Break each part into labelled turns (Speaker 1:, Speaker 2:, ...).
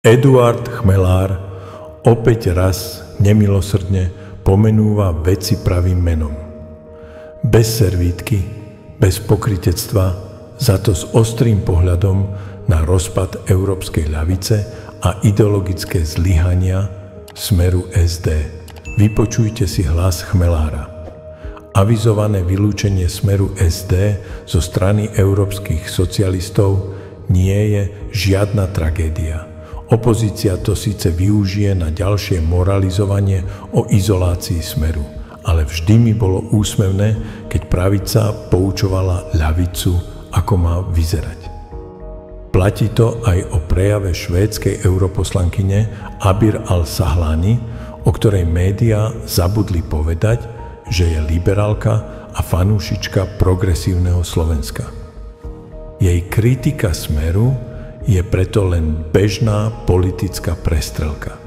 Speaker 1: Eduard Chmelár opäť raz nemilosrdne pomenúva veci pravým menom. Bez servítky, bez pokrytectva, za to s ostrým pohľadom na rozpad európskej ľavice a ideologické zlyhania Smeru SD. Vypočujte si hlas Chmelára. Avizované vylúčenie Smeru SD zo strany európskych socialistov nie je žiadna tragédia. Opozícia to síce využije na ďalšie moralizovanie o izolácii Smeru, ale vždy mi bolo úsmevné, keď pravica poučovala ľavicu, ako má vyzerať. Platí to aj o prejave švédskej europoslankyne Abir al-Sahlani, o ktorej médiá zabudli povedať, že je liberálka a fanúšička progresívneho Slovenska. Jej kritika Smeru je preto len bežná politická prestrelka.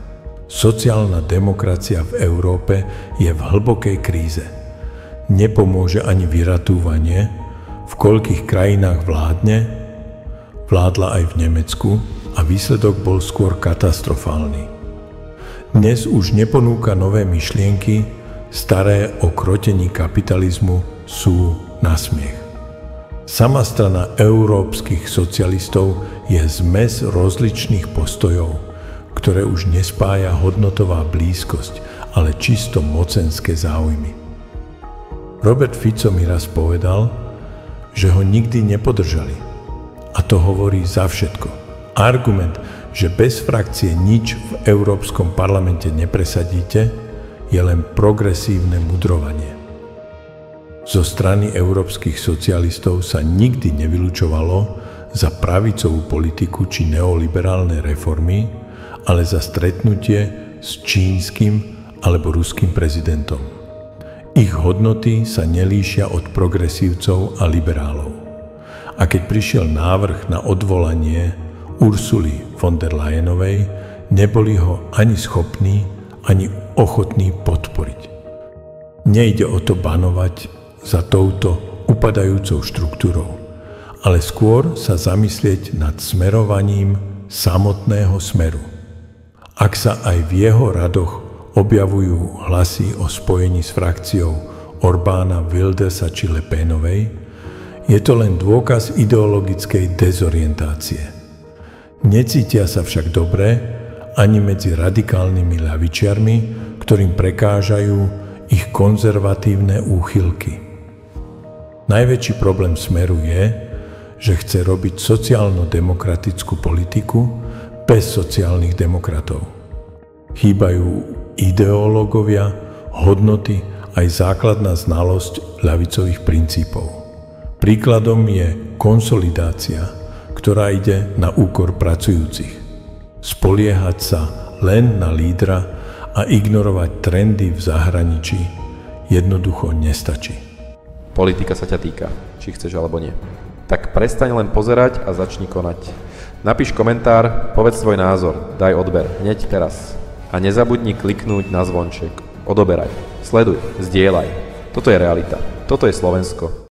Speaker 1: Sociálna demokracia v Európe je v hlbokej kríze. Nepomôže ani vyratúvanie, v koľkých krajinách vládla aj v Nemecku a výsledok bol skôr katastrofálny. Dnes už neponúka nové myšlienky, staré o krotení kapitalizmu sú na smiech. Sama strana európskych socialistov je zmes rozličných postojov, ktoré už nespája hodnotová blízkosť, ale čisto mocenské záujmy. Robert Fico mi raz povedal, že ho nikdy nepodržali. A to hovorí za všetko. Argument, že bez frakcie nič v Európskom parlamente nepresadíte, je len progresívne mudrovanie. Zo strany európskych socialistov sa nikdy nevylučovalo za pravicovú politiku či neoliberálne reformy, ale za stretnutie s čínskym alebo ruským prezidentom. Ich hodnoty sa nelíšia od progresívcov a liberálov. A keď prišiel návrh na odvolanie Ursuly von der Leyenovej, neboli ho ani schopní, ani ochotní podporiť. Nejde o to banovať za touto upadajúcou štruktúrou, ale skôr sa zamyslieť nad smerovaním samotného Smeru. Ak sa aj v jeho radoch objavujú hlasy o spojení s frakciou Orbána, Wildersa či Le Penovej, je to len dôkaz ideologickej dezorientácie. Necítia sa však dobre ani medzi radikálnymi ľavičiarmi, ktorým prekážajú ich konzervatívne úchylky. Najväčší problém Smeru je, že chce robiť sociálno-demokratickú politiku bez sociálnych demokratov. Chýbajú ideológovia, hodnoty aj základná znalosť ľavicových princípov. Príkladom je konsolidácia, ktorá ide na úkor pracujúcich. Spoliehať sa len na lídra a ignorovať trendy v zahraničí jednoducho nestačí.
Speaker 2: Politika sa ťa týka, či chceš alebo nie. Tak prestaň len pozerať a začni konať. Napíš komentár, povedz svoj názor, daj odber, hneď teraz. A nezabudni kliknúť na zvonček. Odoberaj, sleduj, zdieľaj. Toto je realita, toto je Slovensko.